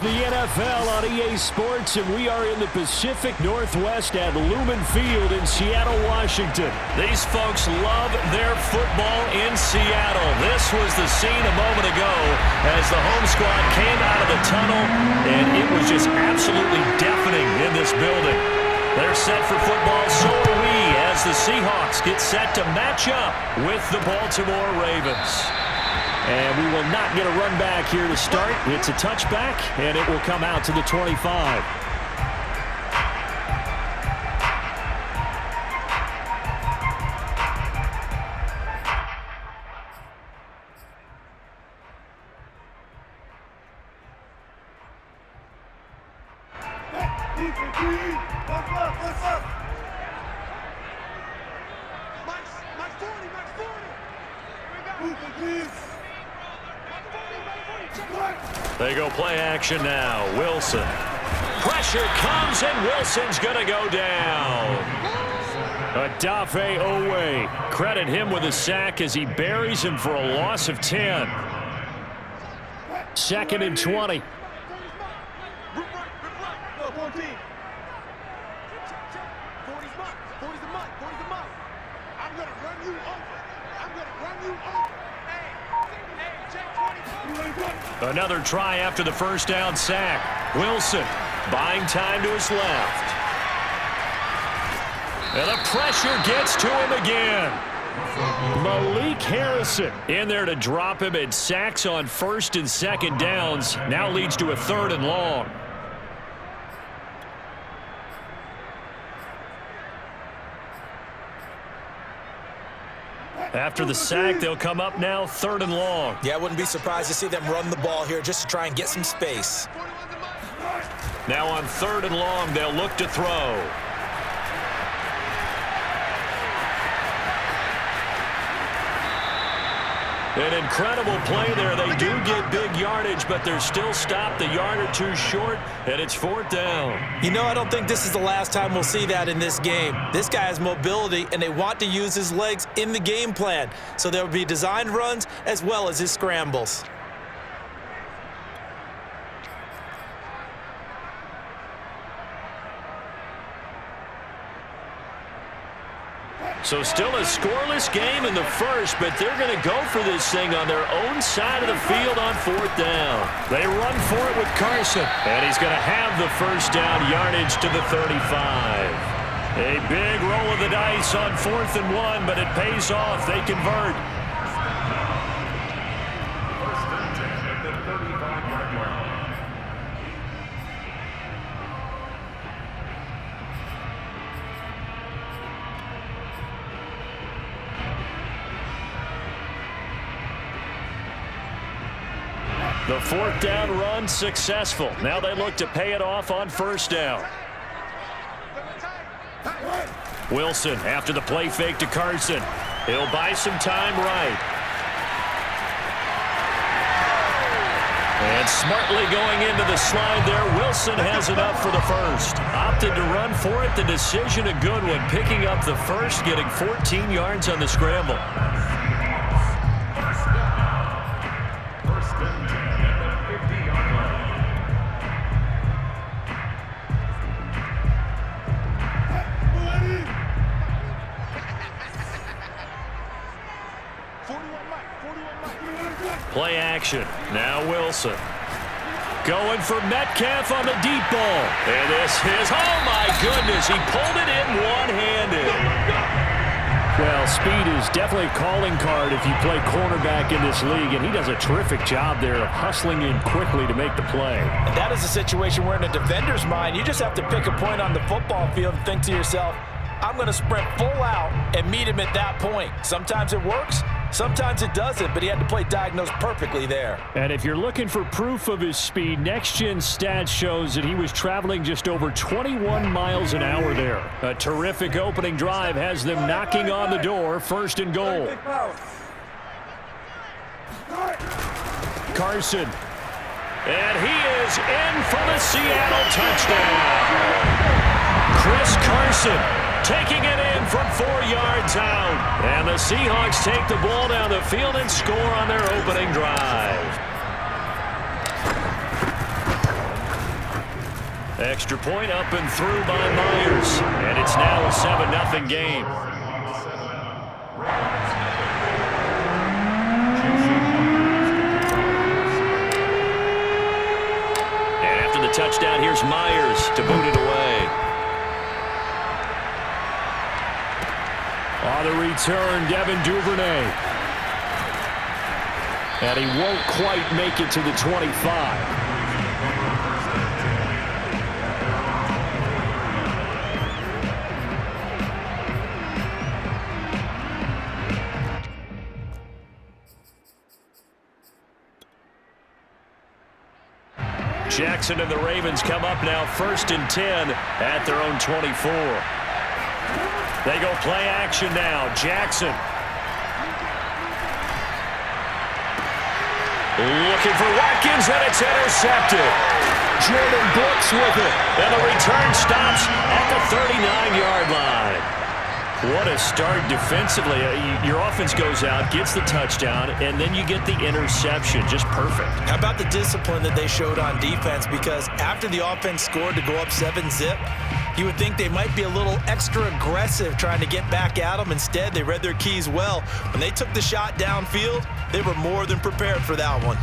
The NFL on EA Sports, and we are in the Pacific Northwest at Lumen Field in Seattle, Washington. These folks love their football in Seattle. This was the scene a moment ago as the home squad came out of the tunnel, and it was just absolutely deafening in this building. They're set for football, so are we, as the Seahawks get set to match up with the Baltimore Ravens. And we will not get a run back here to start. It's a touchback, and it will come out to the 25. They go play action now. Wilson. Pressure comes, and Wilson's going to go down. Odafe Owe. Credit him with a sack as he buries him for a loss of 10. 2nd and 20. Another try after the first down sack. Wilson buying time to his left. And the pressure gets to him again. Malik Harrison in there to drop him, and sacks on 1st and 2nd downs. Now leads to a 3rd and long. After the sack, they'll come up now 3rd and long. Yeah, I wouldn't be surprised to see them run the ball here just to try and get some space. Now on 3rd and long, they'll look to throw. An incredible play there. They do get big yardage, but they're still stopped a yard or two short, and it's 4th down. You know, I don't think this is the last time we'll see that in this game. This guy has mobility, and they want to use his legs in the game plan. So there will be designed runs as well as his scrambles. So still a scoreless game in the first, but they're going to go for this thing on their own side of the field on 4th down. They run for it with Carson, and he's going to have the first down yardage to the 35. A big roll of the dice on 4th and 1, but it pays off. They convert. The 4th down run successful. Now they look to pay it off on 1st down. Wilson after the play fake to Carson. He'll buy some time right. And smartly going into the slide there, Wilson has it up for the first. Opted to run for it. The decision a good one. Picking up the first, getting 14 yards on the scramble. Play action. Now Wilson. Going for Metcalf on the deep ball. And this is, oh my goodness, he pulled it in one-handed. Well, speed is definitely a calling card if you play cornerback in this league, and he does a terrific job there of hustling in quickly to make the play. And that is a situation where in a defender's mind, you just have to pick a point on the football field and think to yourself, I'm going to sprint full out and meet him at that point. Sometimes it works. Sometimes it doesn't, but he had to play diagnosed perfectly there. And if you're looking for proof of his speed, Next Gen Stats shows that he was traveling just over 21 miles an hour there. A terrific opening drive has them knocking on the door, 1st and goal. Carson. And he is in for the Seattle touchdown. Chris Carson taking it in from 4 yards out. And the Seahawks take the ball down the field and score on their opening drive. Extra point up and through by Myers. And it's now a 7-0 game. And after the touchdown, here's Myers to boot it away. On the return, Devin Duvernay. And he won't quite make it to the 25. Jackson and the Ravens come up now 1st and 10 at their own 24. They go play action now. Jackson. Looking for Watkins, and it's intercepted. Jordan Brooks with it. And the return stops at the 39-yard line. What a start defensively. Your offense goes out, gets the touchdown, and then you get the interception. Just perfect. How about the discipline that they showed on defense? Because after the offense scored to go up 7-zip, you would think they might be a little extra aggressive trying to get back at them. Instead, they read their keys well. When they took the shot downfield, they were more than prepared for that one.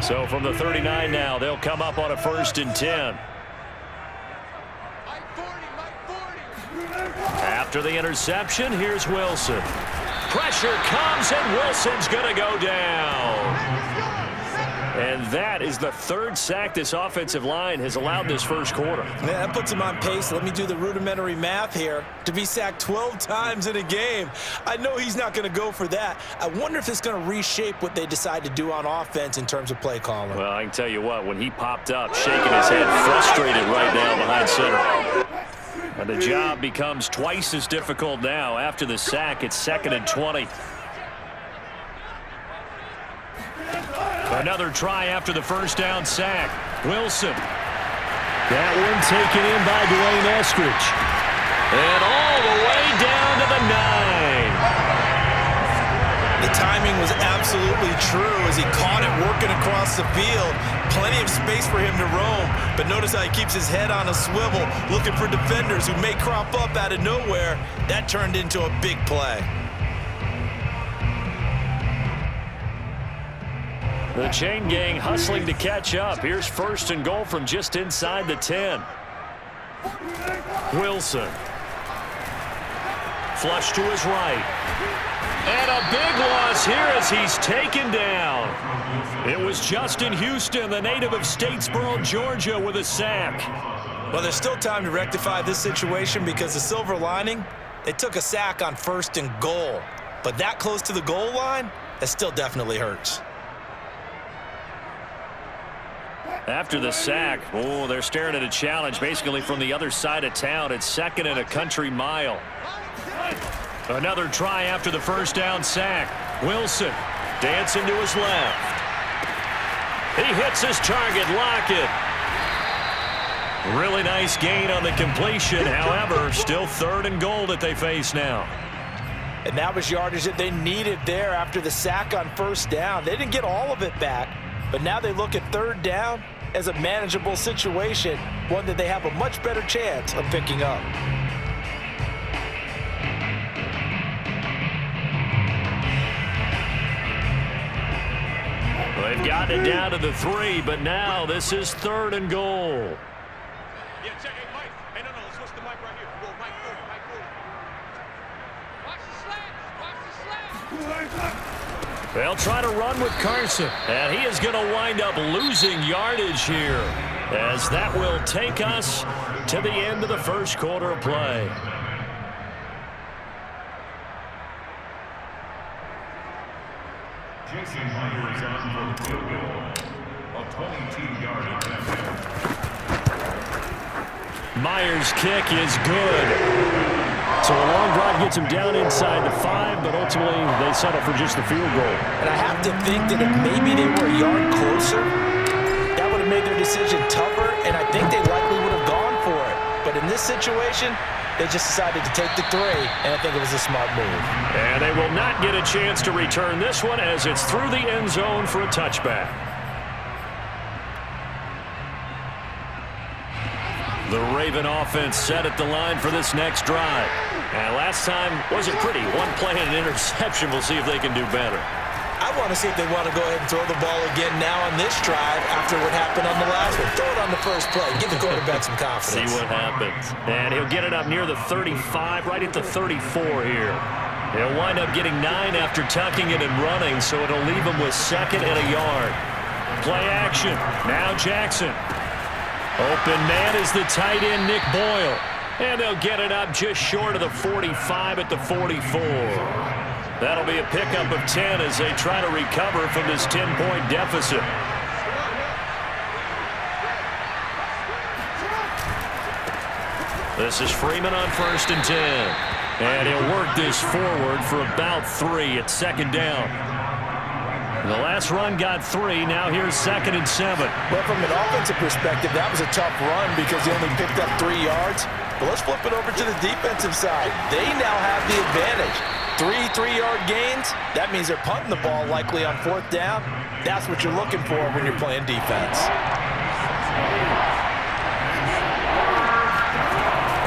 So from the 39 now, they'll come up on a 1st and 10. After the interception, here's Wilson. Pressure comes, and Wilson's going to go down. And that is the 3rd sack this offensive line has allowed this first quarter. Yeah, that puts him on pace. Let me do the rudimentary math here. To be sacked 12 times in a game, I know he's not going to go for that. I wonder if it's going to reshape what they decide to do on offense in terms of play calling. Well, I can tell you what, when he popped up, shaking his head, frustrated right now behind center. And the job becomes twice as difficult now. After the sack, it's 2nd and 20. Another try after the first down sack. Wilson. That one taken in by Dwayne Eskridge. And all the way down to the 9. The timing was absolutely true as he caught it working across the field. Plenty of space for him to roam. But notice how he keeps his head on a swivel, looking for defenders who may crop up out of nowhere. That turned into a big play. The chain gang hustling to catch up. Here's 1st and goal from just inside the 10. Wilson. Flush to his right. And a big loss here as he's taken down. It was Justin Houston, the native of Statesboro, Georgia, with a sack. Well, there's still time to rectify this situation because the silver lining, they took a sack on 1st and goal. But that close to the goal line, that still definitely hurts. After the sack, they're staring at a challenge basically from the other side of town. It's 2nd and a country mile. Another try after the first down sack. Wilson dancing to his left. He hits his target, Lockett. Really nice gain on the completion. However, still 3rd and goal that they face now. And that was yardage that they needed there after the sack on 1st down. They didn't get all of it back, but now they look at 3rd down as a manageable situation, one that they have a much better chance of picking up. They've gotten it down to the 3, but now this is 3rd and goal. Yeah, check. Hey, Mike. Hey, no, switch the mic right here. Go right forward, right forward. Watch the slants. They'll try to run with Carson, and he is going to wind up losing yardage here, as that will take us to the end of the first quarter of play. Jason Myers on for the field goal. A 22-yard attempt. Myers' kick is good. So a long drive gets him down inside the 5, but ultimately they settle for just the field goal. And I have to think that if maybe they were a yard closer, that would have made their decision tougher, and I think they likely would have gone for it. But in this this situation, they just decided to take the 3, and I think it was a smart move. And they will not get a chance to return this one as it's through the end zone for a touchback. The Raven offense set at the line for this next drive. And last time wasn't pretty. One play and an interception. We'll see if they can do better. I want to see if they want to go ahead and throw the ball again now on this drive after what happened on the last one. Throw it on the first play. Give the quarterback some confidence. See what happens. And he'll get it up near the 35, right at the 34 here. He'll wind up getting 9 after tucking it and running, so it'll leave him with 2nd and a yard. Play action. Now Jackson. Open man is the tight end, Nick Boyle. And they'll get it up just short of the 45 at the 44. That'll be a pickup of 10 as they try to recover from this 10-point deficit. This is Freeman on 1st and 10. And he'll work this forward for about 3 at 2nd down. The last run got 3. Now here's 2nd and 7. Well, from an offensive perspective, that was a tough run because he only picked up 3 yards. But let's flip it over to the defensive side. They now have the advantage. 3 3-yard gains. That means they're punting the ball likely on 4th down. That's what you're looking for when you're playing defense.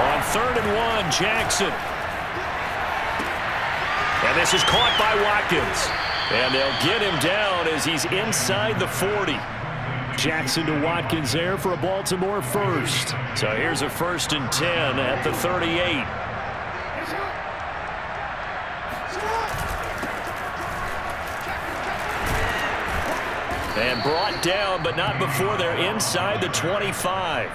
On 3rd and 1, Jackson. And this is caught by Watkins. And they'll get him down as he's inside the 40. Jackson to Watkins there for a Baltimore first. So here's a 1st and 10 at the 38. And brought down, but not before they're inside the 25.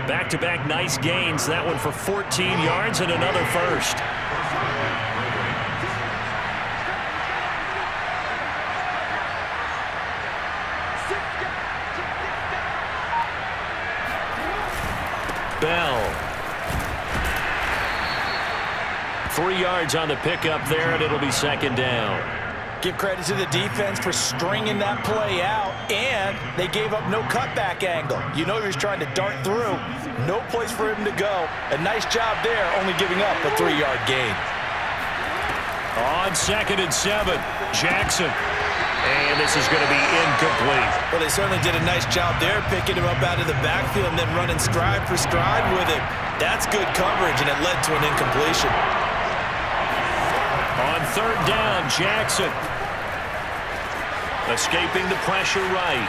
Back-to-back nice gains. That one for 14 yards and another first. Bell. 3 yards on the pickup there, and it'll be 2nd down. Give credit to the defense for stringing that play out, and they gave up no cutback angle. You know he was trying to dart through. No place for him to go. A nice job there, only giving up a 3-yard gain. On 2nd and 7, Jackson. And this is going to be incomplete. Well, they certainly did a nice job there, picking him up out of the backfield and then running stride for stride with him. That's good coverage, and it led to an incompletion. On 3rd down, Jackson. Escaping the pressure right.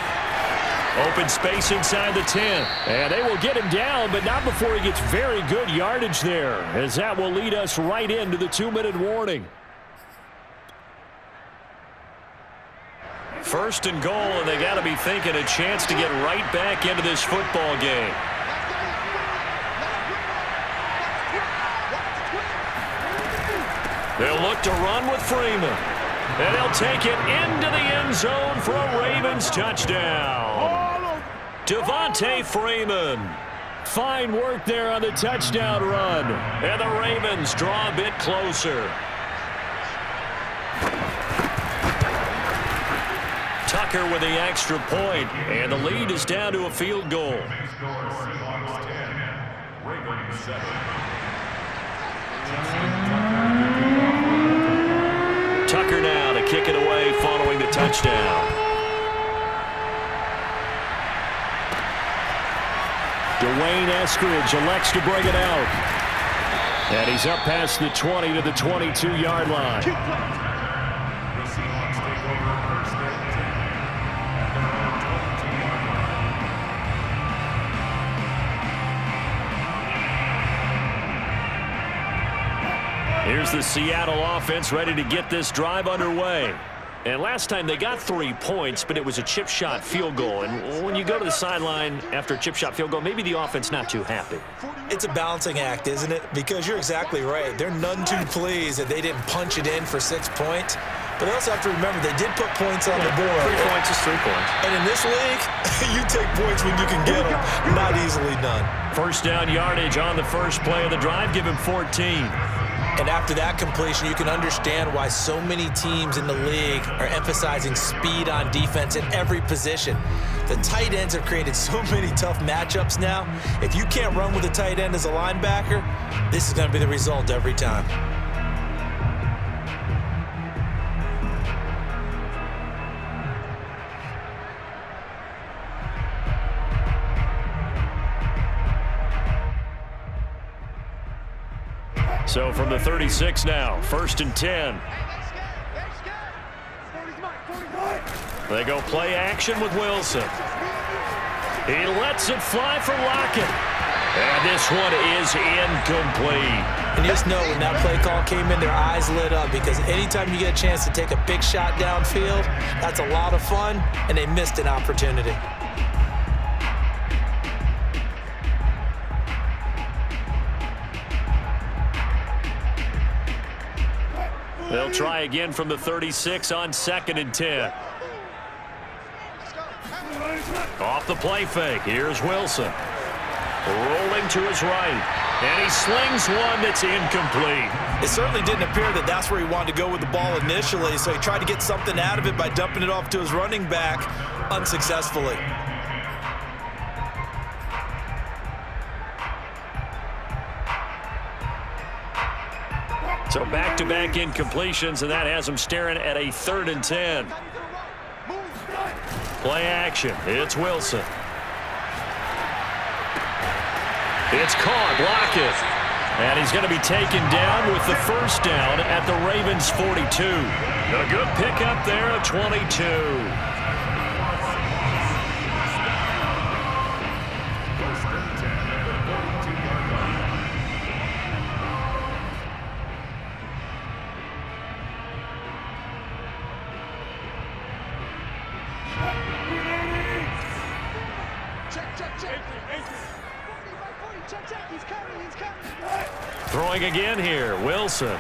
Open space inside the 10. And they will get him down, but not before he gets very good yardage there, as that will lead us right into the 2-minute warning. 1st and goal, and they got to be thinking a chance to get right back into this football game. They'll look to run with Freeman. And they'll take it into the end zone for a Ravens touchdown. Devontae Freeman. Fine work there on the touchdown run. And the Ravens draw a bit closer. Tucker with the extra point, and the lead is down to a field goal. Tucker now to kick it away following the touchdown. Dwayne Eskridge elects to bring it out. And he's up past the 20 to the 22-yard line. Here's the Seattle offense ready to get this drive underway. And last time they got 3 points, but it was a chip shot field goal. And when you go to the sideline after a chip shot field goal, maybe the offense not too happy. It's a balancing act, isn't it? Because you're exactly right. They're none too pleased that they didn't punch it in for 6 points. But they also have to remember they did put points on the board. 3 points is 3 points. And in this league, you take points when you can get them. Not easily done. 1st down yardage on the first play of the drive. Give him 14. And after that completion, you can understand why so many teams in the league are emphasizing speed on defense in every position. The tight ends have created so many tough matchups now. If you can't run with a tight end as a linebacker, this is going to be the result every time. So from the 36 now, 1st and 10. They go play action with Wilson. He lets it fly for Lockett. And this one is incomplete. And you just know when that play call came in, their eyes lit up, because anytime you get a chance to take a big shot downfield, that's a lot of fun, and they missed an opportunity. They'll try again from the 36 on 2nd and 10. Off the play fake. Here's Wilson. Rolling to his right. And he slings one that's incomplete. It certainly didn't appear that that's where he wanted to go with the ball initially, so he tried to get something out of it by dumping it off to his running back unsuccessfully. So back-to-back incompletions, and that has him staring at a 3rd and 10. Play action. It's Wilson. It's caught. Lockett. And he's going to be taken down with the 1st down at the Ravens' 42. A good pickup there at 22. Throwing again here, Wilson.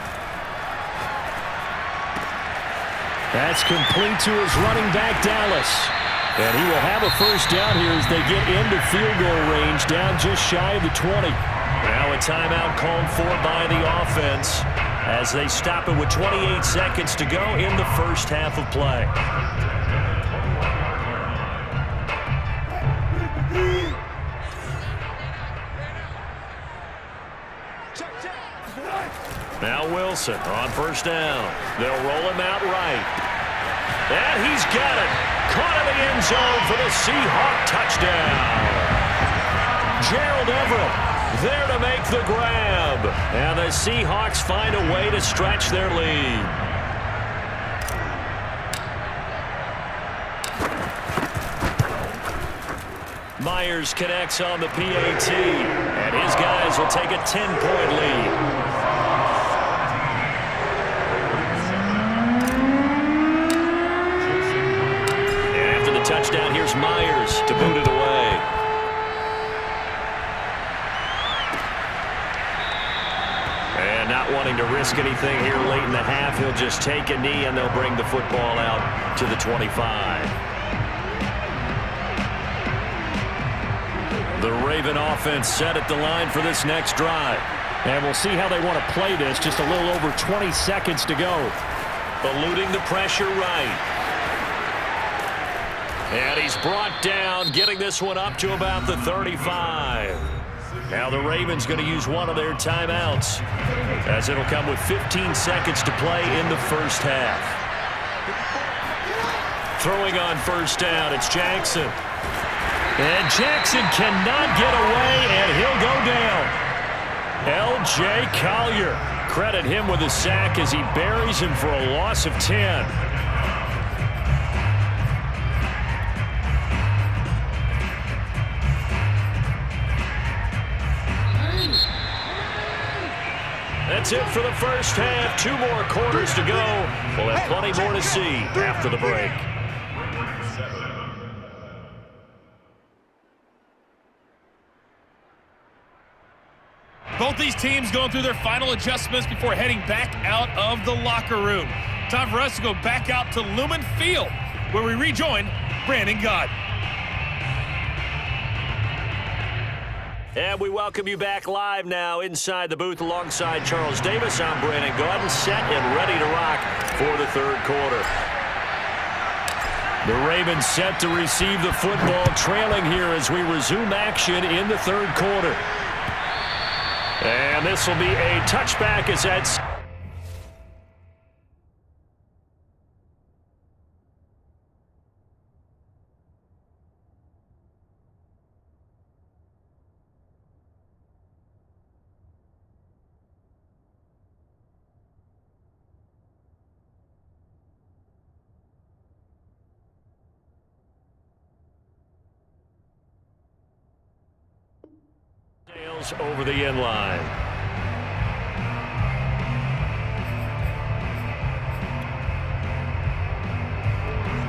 That's complete to his running back, Dallas. And he will have a 1st down here as they get into field goal range, down just shy of the 20. Now a timeout called for by the offense as they stop it with 28 seconds to go in the 1st half of play. Now Wilson on 1st down. They'll roll him out right. And he's got it. Caught in the end zone for the Seahawk touchdown. Gerald Everett there to make the grab. And the Seahawks find a way to stretch their lead. Myers connects on the PAT. And his guys will take a 10-point lead. Touchdown, here's Myers to boot it away. And not wanting to risk anything here late in the half, he'll just take a knee and they'll bring the football out to the 25. The Raven offense set at the line for this next drive. And we'll see how they want to play this. Just a little over 20 seconds to go. Eluding the pressure right. And he's brought down, getting this one up to about the 35. Now the Ravens going to use one of their timeouts, as it'll come with 15 seconds to play in the 1st half. Throwing on 1st down, it's Jackson. And Jackson cannot get away, and he'll go down. L.J. Collier. Credit him with a sack as he buries him for a loss of 10. That's it for the 1st half. 2 more quarters to go. We'll have plenty more to see after the break. Both these teams going through their final adjustments before heading back out of the locker room. Time for us to go back out to Lumen Field, where we rejoin Brandon Gott. And we welcome you back live now inside the booth alongside Charles Davis. I'm Brandon Gaudin, set and ready to rock for the third quarter. The Ravens set to receive the football, trailing here as we resume action in the third quarter. And this will be a touchback as that's... over the end line.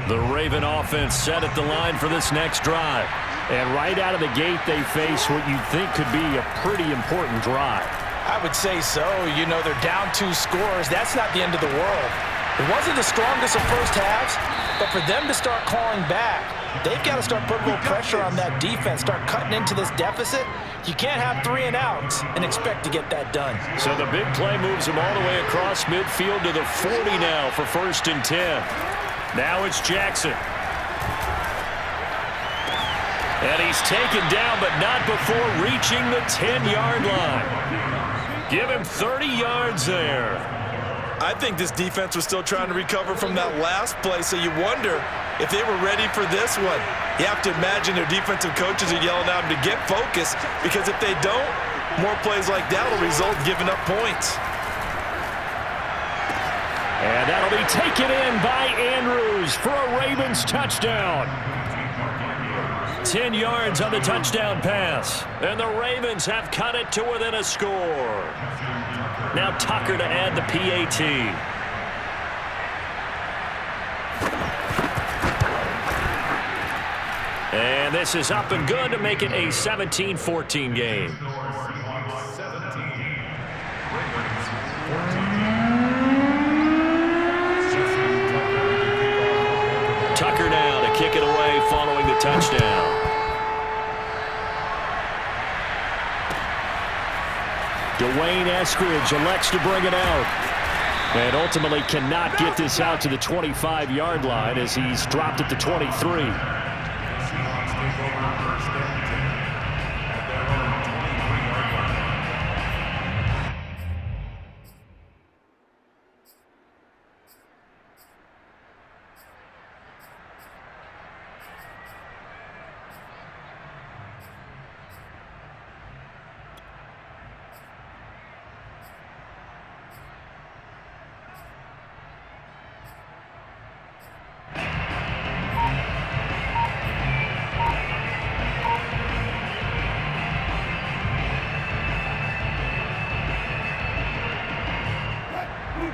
The Raven offense set at the line for this next drive. And right out of the gate, they face what you think could be a pretty important drive. I would say so. You know, they're down 2 scores. That's not the end of the world. It wasn't the strongest of first halves, but for them to start clawing back, they've got to start putting a little pressure on that defense, start cutting into this deficit. You can't have 3 and outs and expect to get that done. So the big play moves him all the way across midfield to the 40 now for 1st and 10. Now it's Jackson. And he's taken down, but not before reaching the 10-yard line. Give him 30 yards there. I think this defense was still trying to recover from that last play, so you wonder if they were ready for this one. You have to imagine their defensive coaches are yelling at them to get focused, because if they don't, more plays like that will result in giving up points. And that'll be taken in by Andrews for a Ravens touchdown. 10 yards on the touchdown pass. And the Ravens have cut it to within a score. Now Tucker to add the PAT. And this is up and good to make it a 17-14 game. Tucker now to kick it away following the touchdown. Dwayne Eskridge elects to bring it out. And ultimately cannot get this out to the 25-yard line as he's dropped at the 23.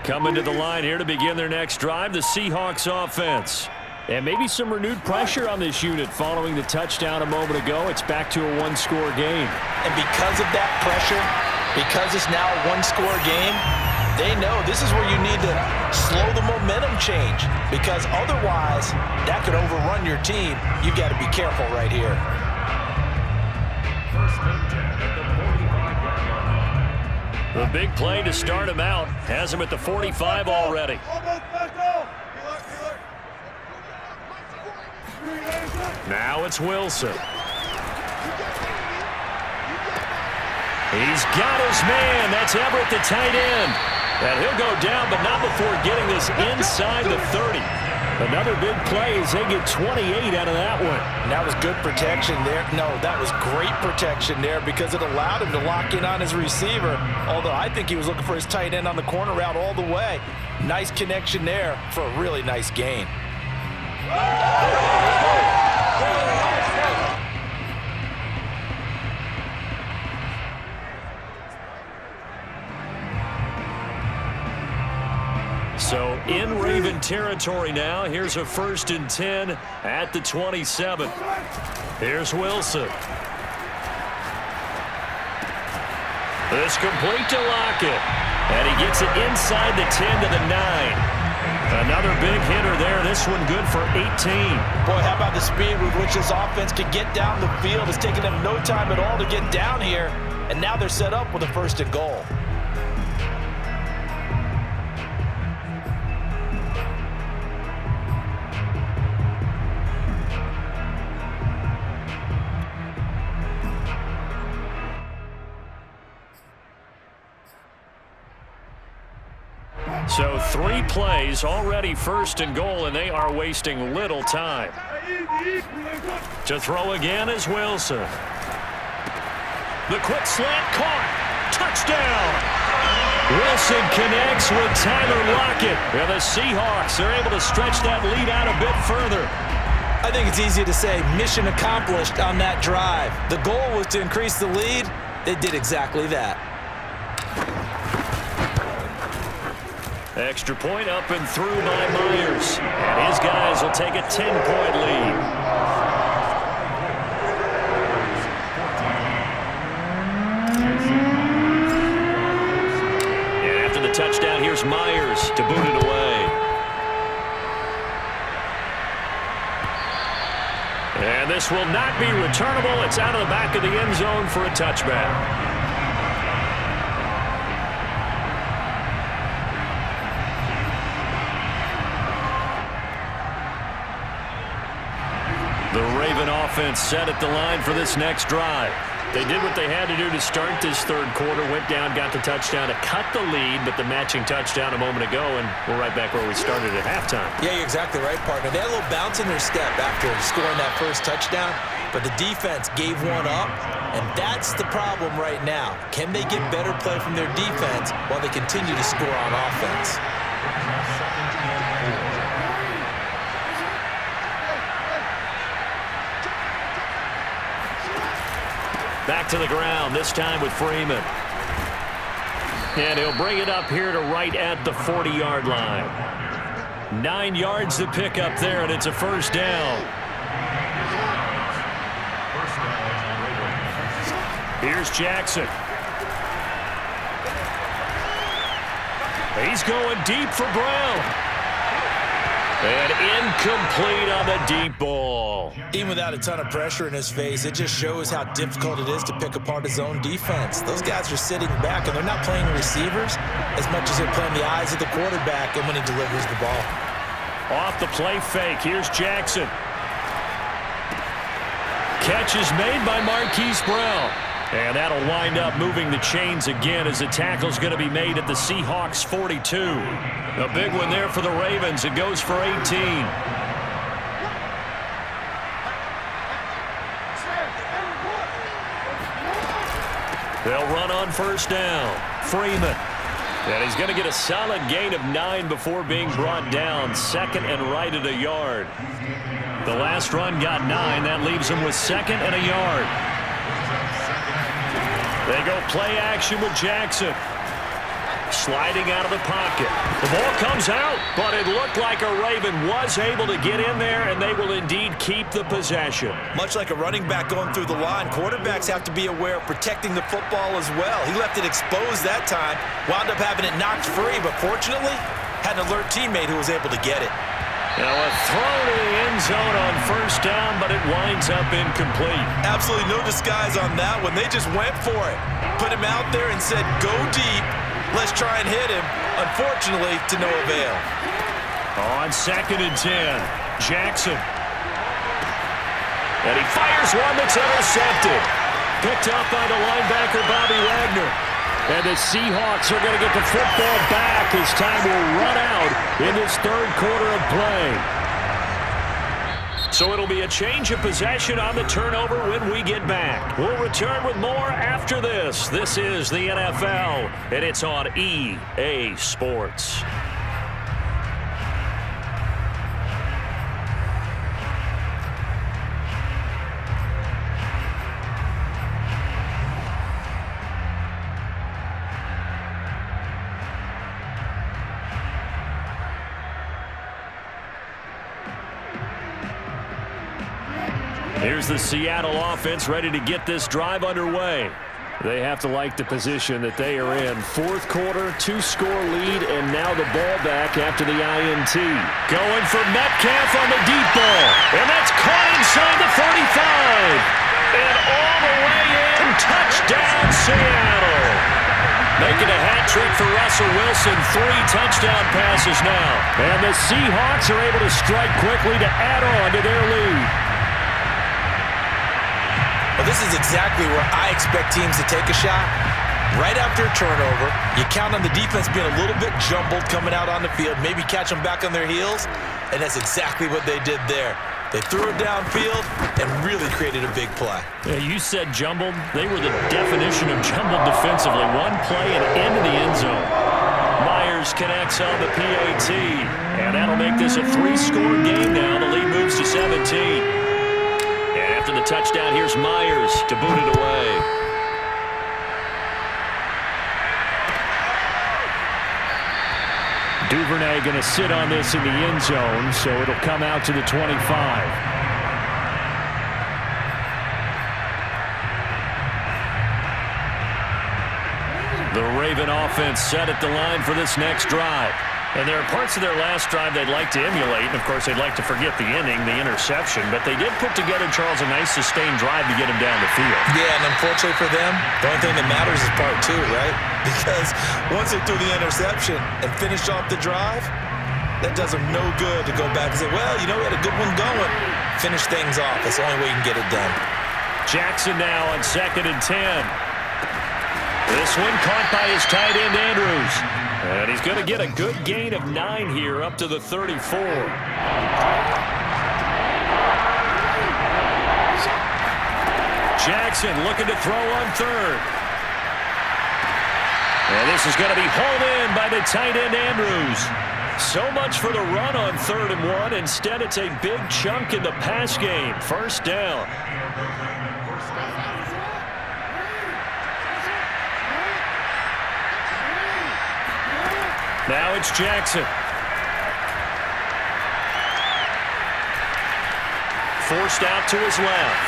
Coming to the line here to begin their next drive, the Seahawks offense. And maybe some renewed pressure on this unit following the touchdown a moment ago. It's back to a one-score game. And because of that pressure, because it's now a one-score game, they know this is where you need to slow the momentum change, because otherwise that could overrun your team. You've got to be careful right here. The big play to start him out has him at the 45 already. Now it's Wilson. He's got his man. That's Everett, the tight end. And he'll go down, but not before getting this inside the 30. Another big play as they get 28 out of that one. And that was good protection there. No, that was great protection there because it allowed him to lock in on his receiver. Although I think he was looking for his tight end on the corner route all the way. Nice connection there for a really nice gain. So in Raven territory now. Here's a 1st and 10 at the 27. Here's Wilson. It's complete to Lockett. And he gets it inside the 10 to the 9. Another Another big hitter there. This one good for 18. Boy, how about the speed with which this offense could get down the field? It's taken them no time at all to get down here, and now they're set up with a 1st and goal. So 3 plays, already 1st and goal, and they are wasting little time. To throw again is Wilson. The quick slant caught. Touchdown! Wilson connects with Tyler Lockett. And the Seahawks are able to stretch that lead out a bit further. I think it's easy to say mission accomplished on that drive. The goal was to increase the lead. They did exactly that. Extra point up and through by Myers. And his guys will take a 10-point lead. And after the touchdown, here's Myers to boot it away. And this will not be returnable. It's out of the back of the end zone for a touchback. The Raven offense set at the line for this next drive. They did what they had to do to start this 3rd quarter, went down, got the touchdown to cut the lead, but the matching touchdown a moment ago, and we're right back where we started at halftime. Yeah, you're exactly right, partner. They had a little bounce in their step after scoring that 1st touchdown, but the defense gave one up, and that's the problem right now. Can they get better play from their defense while they continue to score on offense? Back to the ground, this time with Freeman. And he'll bring it up here to right at the 40-yard line. 9 yards to pick up there, and it's a 1st down. Here's Jackson. He's going deep for Brown. And incomplete on the deep ball. Even without a ton of pressure in his face, it just shows how difficult it is to pick apart his own defense. Those guys are sitting back, and they're not playing receivers as much as they're playing the eyes of the quarterback and when he delivers the ball. Off the play fake, here's Jackson. Catch is made by Marquise Brown. And that'll wind up moving the chains again as the tackle's going to be made at the Seahawks 42. A big one there for the Ravens. It goes for 18. They'll run on 1st down. Freeman. And he's going to get a solid gain of 9 before being brought down. 2nd and right at a yard. The last run got 9. That leaves him with 2nd and a yard. They go play action with Jackson. Sliding out of the pocket. The ball comes out, but it looked like a Raven was able to get in there, and they will indeed keep the possession. Much like a running back going through the line, quarterbacks have to be aware of protecting the football as well. He left it exposed that time, wound up having it knocked free, but fortunately, had an alert teammate who was able to get it. Now a throw to the end zone on 1st down, but it winds up incomplete. Absolutely no disguise on that one. They just went for it. Put him out there and said, go deep. Let's try and hit him. Unfortunately, to no avail. On 2nd and 10, Jackson. And he fires one that's intercepted. Picked up by the linebacker, Bobby Wagner. And the Seahawks are going to get the football back as time will run out in this 3rd quarter of play. So it'll be a change of possession on the turnover when we get back. We'll return with more after this. This is the NFL, and it's on EA Sports. Here's the Seattle offense ready to get this drive underway. They have to like the position that they are in. Fourth quarter, 2-score lead, and now the ball back after the INT. Going for Metcalf on the deep ball. And that's caught inside the 45. And all the way in. Touchdown, Seattle. Making a hat trick for Russell Wilson. 3 touchdown passes now. And the Seahawks are able to strike quickly to add on to their lead. Well, this is exactly where I expect teams to take a shot. Right after a turnover, you count on the defense being a little bit jumbled coming out on the field, maybe catch them back on their heels, and that's exactly what they did there. They threw it downfield and really created a big play. Yeah, you said jumbled. They were the definition of jumbled defensively. One play and into the end zone. Myers connects on the PAT, and that'll make this a 3-score game now. The lead moves to 17. After the touchdown, here's Myers to boot it away. Duvernay going to sit on this in the end zone, so it'll come out to the 25. The Raven offense set at the line for this next drive. And there are parts of their last drive they'd like to emulate. And, of course, they'd like to forget the inning, the interception. But they did put together, Charles, a nice sustained drive to get him down the field. Yeah, and unfortunately for them, the only thing that matters is part 2, right? Because once they threw the interception and finished off the drive, that does them no good to go back and say, well, you know, we had a good one going. Finish things off. That's the only way you can get it done. Jackson now on 2nd and 10. This one caught by his tight end, Andrews. And he's going to get a good gain of 9 here up to the 34. Jackson looking to throw on 3rd. And this is going to be hauled in by the tight end, Andrews. So much for the run on 3rd and 1. Instead, it's a big chunk in the pass game. First down. Now it's Jackson. Forced out to his left.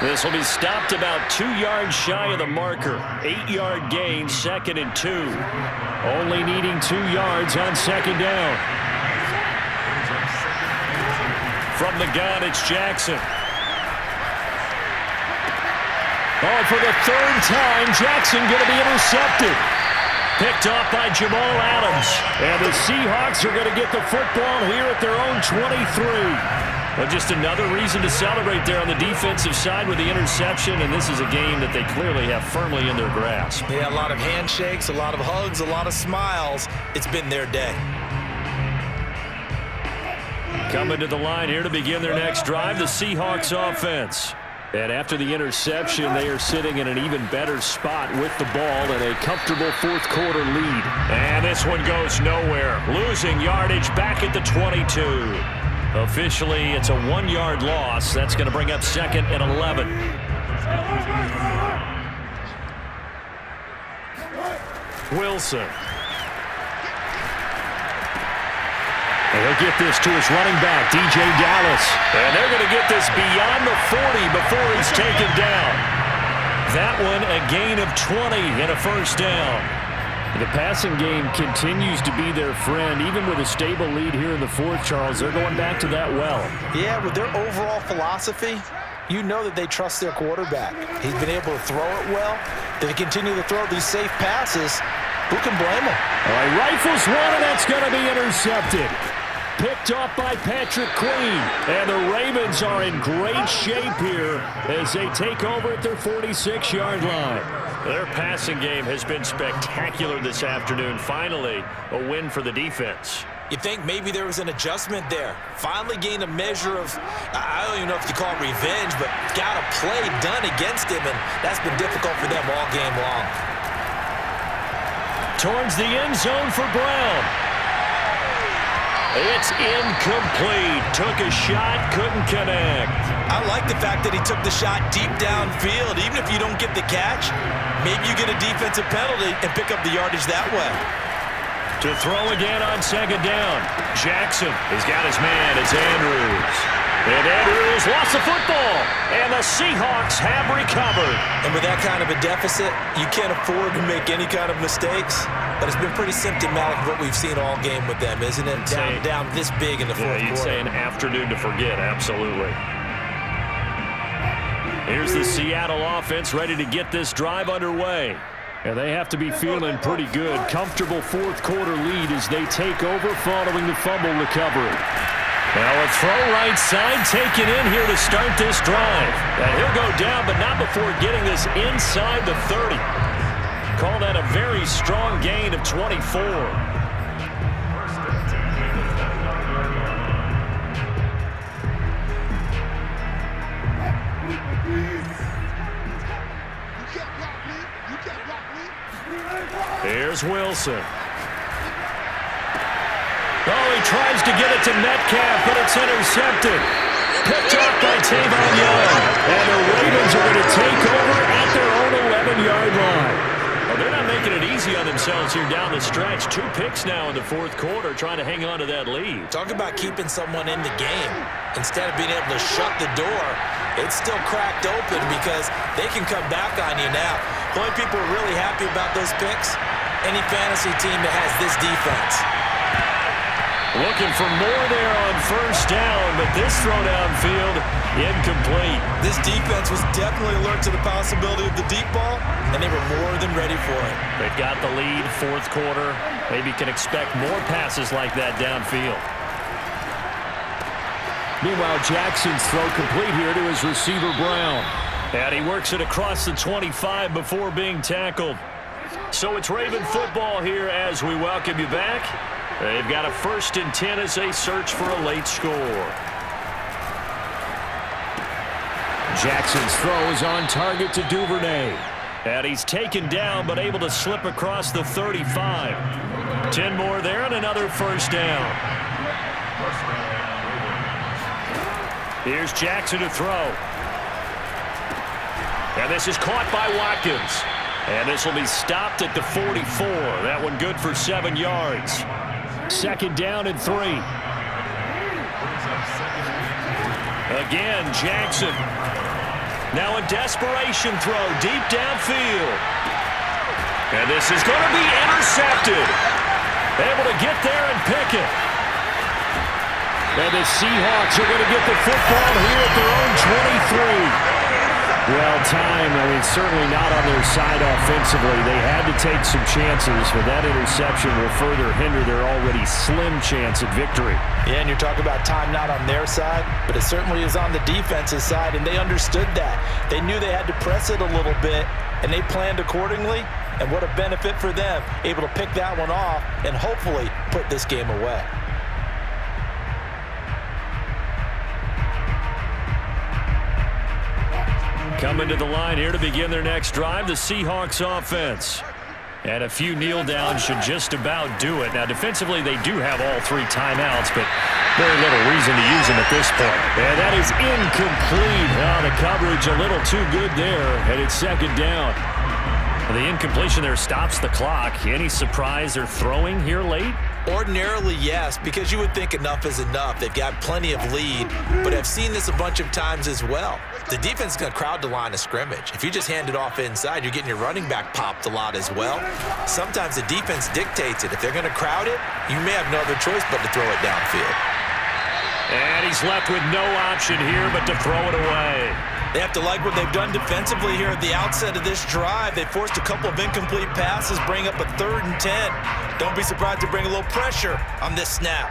This will be stopped about 2 yards shy of the marker. 8-yard gain, 2nd and 2. Only needing 2 yards on 2nd down. From the gun, it's Jackson. Oh, for the 3rd time, Jackson going to be intercepted. Picked off by Jamal Adams. And the Seahawks are going to get the football here at their own 23. Well, just another reason to celebrate there on the defensive side with the interception, and this is a game that they clearly have firmly in their grasp. Yeah, a lot of handshakes, a lot of hugs, a lot of smiles. It's been their day. Coming to the line here to begin their next drive, the Seahawks offense. And after the interception, they are sitting in an even better spot with the ball and a comfortable 4th quarter lead. And this one goes nowhere. Losing yardage back at the 22. Officially, it's a 1-yard loss. That's going to bring up 2nd and 11. Wilson. And he'll get this to his running back, DJ Dallas. And they're going to get this beyond the 40 before he's taken down. That one a gain of 20 and a first down. The passing game continues to be their friend. Even with a stable lead here in the 4th, Charles, they're going back to that well. Yeah, with their overall philosophy, you know that they trust their quarterback. He's been able to throw it well. They continue to throw these safe passes. Who can blame them? All right, rifles one, and that's going to be intercepted. Picked off by Patrick Queen. And the Ravens are in great shape here as they take over at their 46-yard line. Their passing game has been spectacular this afternoon. Finally, a win for the defense. You think maybe there was an adjustment there. Finally gained a measure of, I don't even know if you call it revenge, but got a play done against him, and that's been difficult for them all game long. Towards the end zone for Brown. It's incomplete. Took a shot, couldn't connect. I like the fact that he took the shot deep downfield. Even if you don't get the catch, maybe you get a defensive penalty and pick up the yardage that way. To throw again on second down. Jackson has got his man. It's Andrews. And Andrews lost the football. And the Seahawks have recovered. And with that kind of a deficit, you can't afford to make any kind of mistakes. But it's been pretty symptomatic of what we've seen all game with them, isn't it? Down this big in the fourth quarter. You'd say an afternoon to forget, absolutely. Here's the Seattle offense ready to get this drive underway. And they have to be feeling pretty good. Comfortable fourth quarter lead as they take over following the fumble recovery. Now a throw right side taken in here to start this drive. And he'll go down, but not before getting this inside the 30. Call that a very strong gain of 24. Here's Wilson. Oh, he tries to get it to Metcalf, but it's intercepted. Picked off by Tavon Young. And the Ravens are going to take over at their own 11-yard line. Well, they're not making it easy on themselves here down the stretch. 2 picks now in the fourth quarter, trying to hang on to that lead. Talk about keeping someone in the game. Instead of being able to shut the door, it's still cracked open because they can come back on you now. The only people who are really happy about those picks, any fantasy team that has this defense. Looking for more there on first down, but this throw downfield, incomplete. This defense was definitely alert to the possibility of the deep ball, and they were more than ready for it. They've got the lead, fourth quarter. Maybe can expect more passes like that downfield. Meanwhile, Jackson's throw complete here to his receiver, Brown. And he works it across the 25 before being tackled. So it's Raven football here as we welcome you back. They've got a 1st and 10 as they search for a late score. Jackson's throw is on target to Duvernay. And he's taken down but able to slip across the 35. 10 more there and another first down. Here's Jackson to throw. And this is caught by Watkins. And this will be stopped at the 44. That one good for 7 yards. 2nd down and 3. Again, Jackson. Now a desperation throw deep downfield. And this is going to be intercepted. Able to get there and pick it. And the Seahawks are going to get the football here at their own 23. Well timed. Certainly not on their side offensively. They had to take some chances, but that interception will further hinder their already slim chance at victory. Yeah, and you're talking about time not on their side, but it certainly is on the defense's side, and they understood that. They knew they had to press it a little bit, and they planned accordingly, and what a benefit for them, able to pick that one off and hopefully put this game away. Coming to the line here to begin their next drive, the Seahawks offense. And a few kneel downs should just about do it. Now, defensively, they do have all 3 timeouts, but very little reason to use them at this point. And that is incomplete. The coverage a little too good there, and it's 2nd down. The incompletion there stops the clock. Any surprise they're throwing here late? Ordinarily, yes, because you would think enough is enough. They've got plenty of lead, but I've seen this a bunch of times as well. The defense is going to crowd the line of scrimmage. If you just hand it off inside, you're getting your running back popped a lot as well. Sometimes the defense dictates it. If they're going to crowd it, you may have no other choice but to throw it downfield. And he's left with no option here but to throw it away. They have to like what they've done defensively here at the outset of this drive. They forced a couple of incomplete passes, bring up a 3rd and 10. Don't be surprised to bring a little pressure on this snap.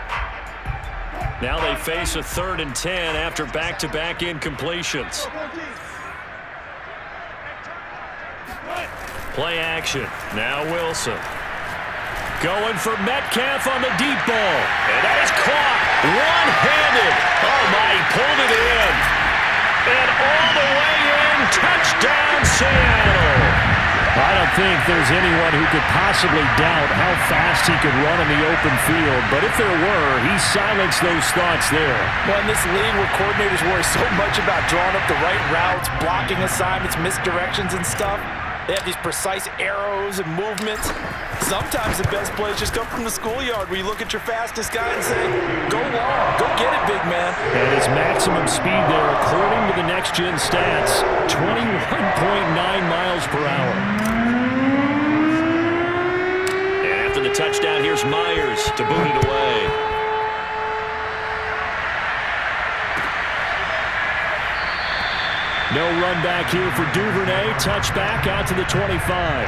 Now they face a 3rd and 10 after back-to-back incompletions. Play action. Now Wilson. Going for Metcalf on the deep ball. And that is caught one-handed. Oh, my, he pulled it in. And all the way in, touchdown Seattle. I don't think there's anyone who could possibly doubt how fast he could run in the open field. But if there were, he silenced those thoughts there. Well, in this league where coordinators worry so much about drawing up the right routes, blocking assignments, misdirections and stuff, They have these precise arrows and movements. Sometimes the best plays just come from the schoolyard where you look at your fastest guy and say, go long, go get it, big man. And his maximum speed there, according to the next-gen stats, 21.9 miles per hour. And after the touchdown, here's Myers to boot it away. No run back here for Duvernay. Touchback out to the 25.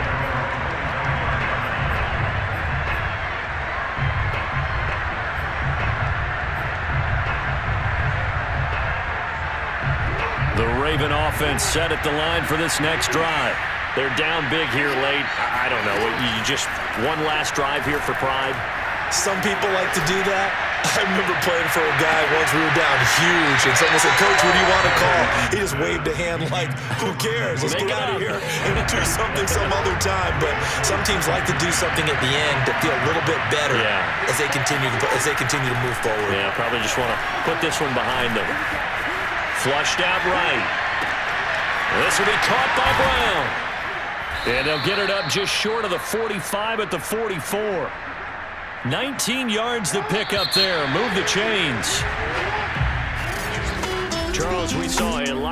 The Raven offense set at the line for this next drive. They're down big here late. I don't know. You just one last drive here for pride? Some people like to do that. I remember playing for a guy once. We were down huge, and someone said, Coach, what do you want to call? He just waved a hand like, who cares? Let's get out of here and do something some other time. But some teams like to do something at the end to feel a little bit better as they continue to move forward. Yeah, probably just want to put this one behind them. Flushed out right. This will be caught by Brown. And they'll get it up just short of the 45 at the 44. 19 yards to pick up there. Move the chains. Charles, we saw a lot.